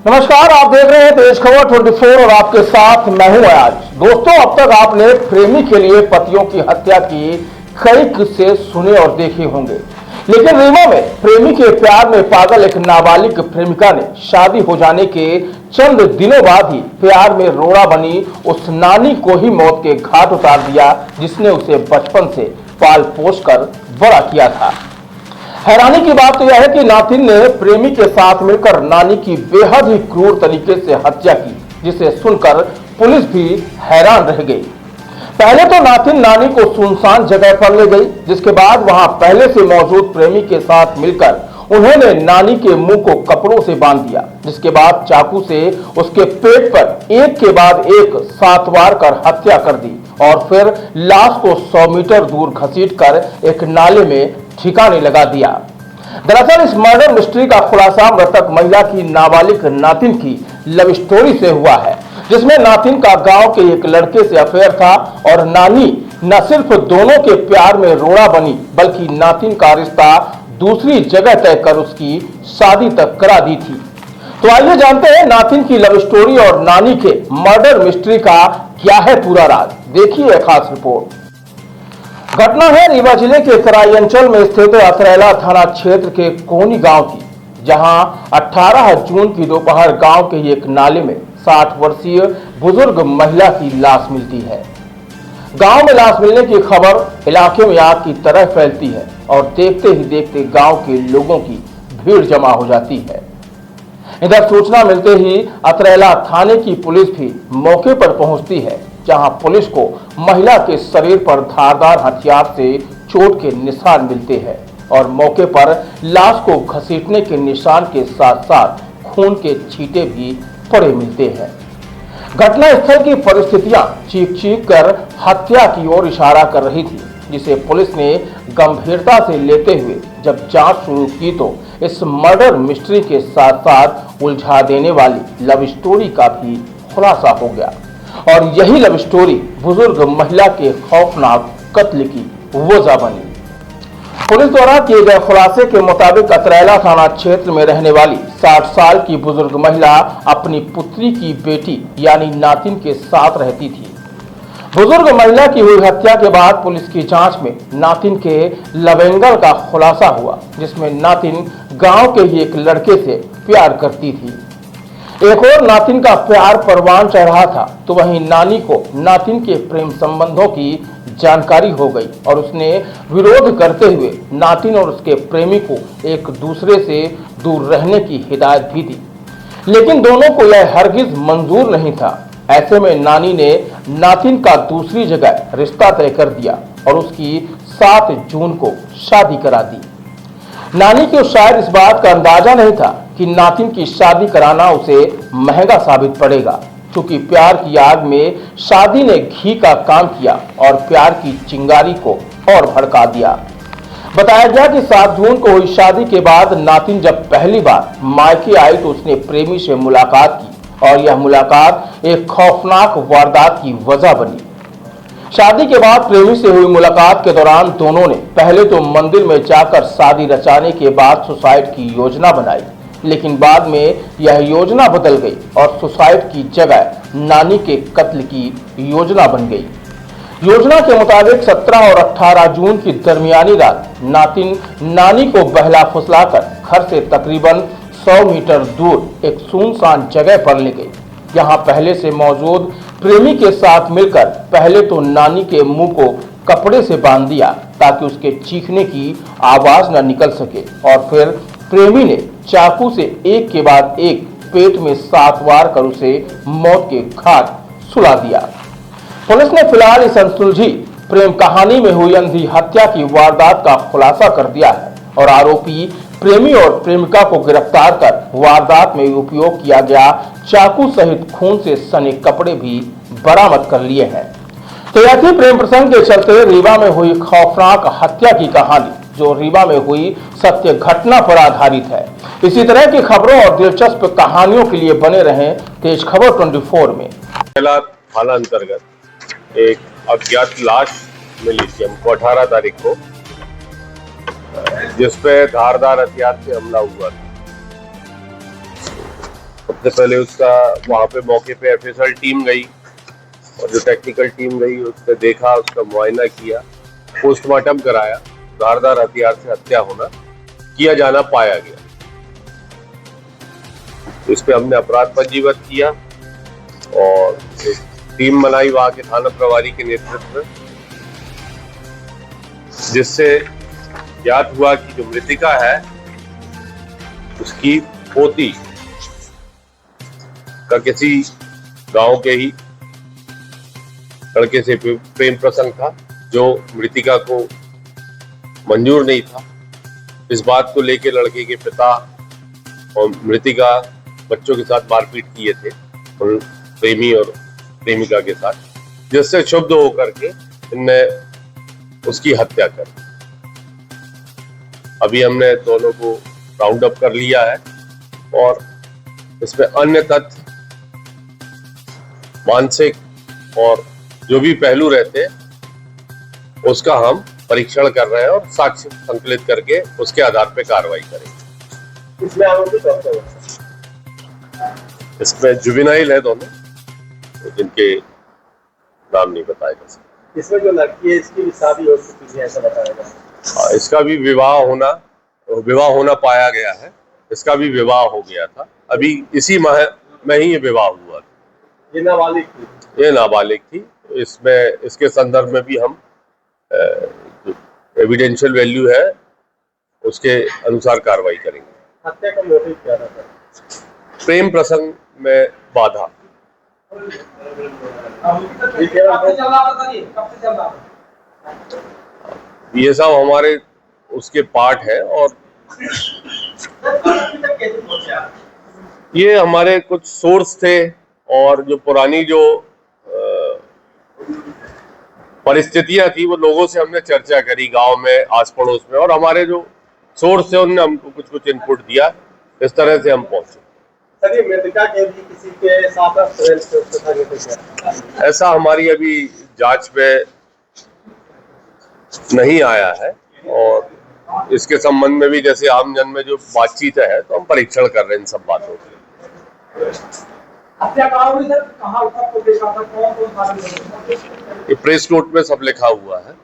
नमस्कार, आप देख रहे हैं तेज खबर 24 और आपके साथ मैं हूं आज। दोस्तों, अब तक आपने प्रेमी के लिए पतियों की हत्या की कई किस्से सुने और देखे होंगे, लेकिन रीवा में प्रेमी के प्यार में पागल एक नाबालिग प्रेमिका ने शादी हो जाने के चंद दिनों बाद ही प्यार में रोड़ा बनी उस नानी को ही मौत के घाट उतार दिया, जिसने उसे बचपन से पाल पोस कर बड़ा किया था। हैरानी की बात तो यह है कि नातिन ने प्रेमी के साथ मिलकर नानी की बेहद ही क्रूर तरीके से हत्या की, जिसे सुनकर पुलिस भी हैरान रह गई। पहले तो नातिन नानी को सुनसान जगह पर ले गई, जिसके बाद वहां पहले से मौजूद प्रेमी के साथ मिलकर उन्होंने नानी के मुंह को कपड़ों से बांध दिया, जिसके बाद चाकू से उसके पेट पर एक के बाद एक 7 वार कर हत्या कर दी और फिर लाश को 100 मीटर दूर घसीटकर एक नाले में ठिकाने लगा दिया। दरअसल इस मर्डर मिस्ट्री का खुलासा मृतक महिला की नाबालिग नातिन की लव स्टोरी से हुआ है, जिसमें नातिन का गांव के एक लड़के से अफेयर था और नानी न सिर्फ दोनों के प्यार में रोड़ा बनी, बल्कि नातिन का रिश्ता दूसरी जगह तय कर उसकी शादी तक करा दी थी। तो आइए जानते हैं नातिन की लव स्टोरी और नानी के मर्डर मिस्ट्री का क्या है पूरा राज। देखिए खास रिपोर्ट। घटना है रीवा जिले के तराई अंचल में स्थित अतरैला थाना क्षेत्र के कोनी गांव की, जहां 18 जून की दोपहर गांव के एक नाले में 60 वर्षीय बुजुर्ग महिला की लाश मिलती है। गांव में लाश मिलने की खबर इलाके में आग की तरह फैलती है और देखते ही देखते गांव के लोगों की भीड़ जमा हो जाती है। इधर सूचना मिलते ही अतरैला थाने की पुलिस भी मौके पर पहुंचती है, जहां पुलिस को महिला के शरीर पर धारदार हथियार से चोट के निशान मिलते हैं और मौके पर लाश को घसीटने के निशान के साथ साथ खून के छींटे भी पड़े मिलते हैं। घटना स्थल की परिस्थितियां चीख चीख कर हत्या की ओर इशारा कर रही थी, जिसे पुलिस ने गंभीरता से लेते हुए जब जांच शुरू की तो इस मर्डर मिस्ट्री के साथ साथ उलझा देने वाली लव स्टोरी का भी खुलासा हो गया और यही लव स्टोरी बुजुर्ग महिला के खौफनाक कत्ल की वजह बनी। पुलिस द्वारा किए गए खुलासे के मुताबिक अतरैला थाना क्षेत्र में रहने वाली 60 साल की बुजुर्ग महिला अपनी पुत्री की बेटी यानी नातिन के साथ रहती थी। बुजुर्ग महिला की हुई हत्या के बाद पुलिस की जांच में नातिन के लव एंगल का खुलासा हुआ, जिसमें नातिन गांव के ही एक लड़के से प्यार करती थी। एक और नातिन का प्यार परवान चढ़ रहा था, तो वहीं नानी को नातिन के प्रेम संबंधों की जानकारी हो गई और उसने विरोध करते हुए नातिन और उसके प्रेमी को एक दूसरे से दूर रहने की हिदायत भी दी, लेकिन दोनों को यह हरगिज मंजूर नहीं था। ऐसे में नानी ने नातिन का दूसरी जगह रिश्ता तय कर दिया और उसकी 7 जून को शादी करा दी। नानी को शायद इस बात का अंदाजा नहीं था कि नातिन की शादी कराना उसे महंगा साबित पड़ेगा, क्योंकि प्यार की आग में शादी ने घी का काम किया और प्यार की चिंगारी को और भड़का दिया। बताया गया कि 7 जून को हुई शादी के बाद नातिन जब पहली बार मायके आई तो उसने प्रेमी से मुलाकात की और यह मुलाकात एक खौफनाक वारदात की वजह बनी। शादी के बाद प्रेमी से हुई मुलाकात के दौरान दोनों ने पहले तो मंदिर में जाकर शादी रचाने के बाद सुसाइड की योजना बनाई, लेकिन बाद में यह योजना बदल गई और सुसाइड की जगह नानी के कत्ल की योजना बन गई। योजना के मुताबिक 17 और 18 जून की दरमियानी रात नातिन नानी को बहला फुसलाकर घर से तकरीबन 100 मीटर दूर एक सुनसान जगह पर ले गई। यहाँ पहले से मौजूद प्रेमी के साथ मिलकर पहले तो नानी के मुंह को कपड़े से बांध दिया ताकि उसके चीखने की आवाज न निकल सके और फिर प्रेमी ने चाकू से एक के बाद एक पेट में 7 वार कर उसे मौत के घाट सुला दिया। पुलिस ने फिलहाल इस अनसुलझी प्रेम कहानी में हुई अंधी हत्या की वारदात का खुलासा कर दिया है और आरोपी प्रेमी और प्रेमिका को गिरफ्तार कर वारदात में उपयोग किया गया चाकू सहित खून से सने कपड़े भी बरामद कर लिए हैं। तो ऐसे प्रेम प्रसंग के चलते रीवा में हुई खौफनाक हत्या की कहानी, जो रीवा में हुई सत्य घटना पर आधारित है। इसी तरह की खबरों और दिलचस्प कहानियों के लिए बने रहें तेज खबर 24 में। थाना अंतर्गत एक अज्ञात लाश मिली थी हमको 18 तारीख को, जिसपे धारदार हथियार से हमला हुआ था। सबसे पहले उसका वहां पे मौके पे एफएसएल टीम गई और जो टेक्निकल टीम गई उसने देखा, उसका मुआयना किया, पोस्टमार्टम कराया, धारदार हथियार से हत्या किया जाना पाया गया। तो इस पे हमने अपराध पंजीबद्ध किया और एक टीम बनाई वहां के थाना प्रभारी के नेतृत्व में, जिससे ज्ञात हुआ कि जो मृतिका है उसकी पोती का किसी गांव के ही लड़के से प्रेम प्रसंग था जो मृतिका को मंजूर नहीं था। इस बात को लेकर लड़के के पिता और मृतिका बच्चों के साथ मारपीट किए थे और प्रेमी और प्रेमिका के साथ, जिससे क्षुब्ध होकर के इनने उसकी हत्या कर। अभी हमने दोनों को राउंड अप कर लिया है और इसमें अन्य तथ्य, मानसिक और जो भी पहलू रहते उसका हम परीक्षण कर रहे हैं और साक्ष्य संकलित करके उसके आधार पर कार्रवाई करेंगे। इसमें आरोपी कौन सा है? इसमें जुवेनाइल है दोनों, जिनके नाम नहीं बताया जा सकता। इसमें जो लड़की है इसकी भी शादी हो चुकी है ऐसा बताया गया। हाँ, इसका भी विवाह होना पाया गया है। इसका भी विवाह हो गया था, अभी इसी माह में ही ये विवाह हुआ था। ये नाबालिग थी? ये नाबालिग थी। इसमें इसके संदर्भ में भी हम एविडेंशियल वैल्यू है उसके अनुसार कार्रवाई करेंगे। हत्या का मोटिव क्या था? प्रेम प्रसंग में बाधा। ये सब हमारे उसके पार्ट है और ये हमारे कुछ सोर्स थे और जो पुरानी जो परिस्थितियां थी वो लोगों से हमने चर्चा करी गांव में, आस पड़ोस में, और हमारे जो सोर्स थे उन्होंने हमको कुछ इनपुट दिया। इस तरह से हम पहुंचे। सर, ये मृतिका के भी किसी के साथ ऐसा हमारी अभी जांच में नहीं आया है और इसके संबंध में भी जैसे आम जन में जो बातचीत है तो हम परीक्षण कर रहे हैं इन सब बातों के। ये प्रेस नोट में सब लिखा हुआ है।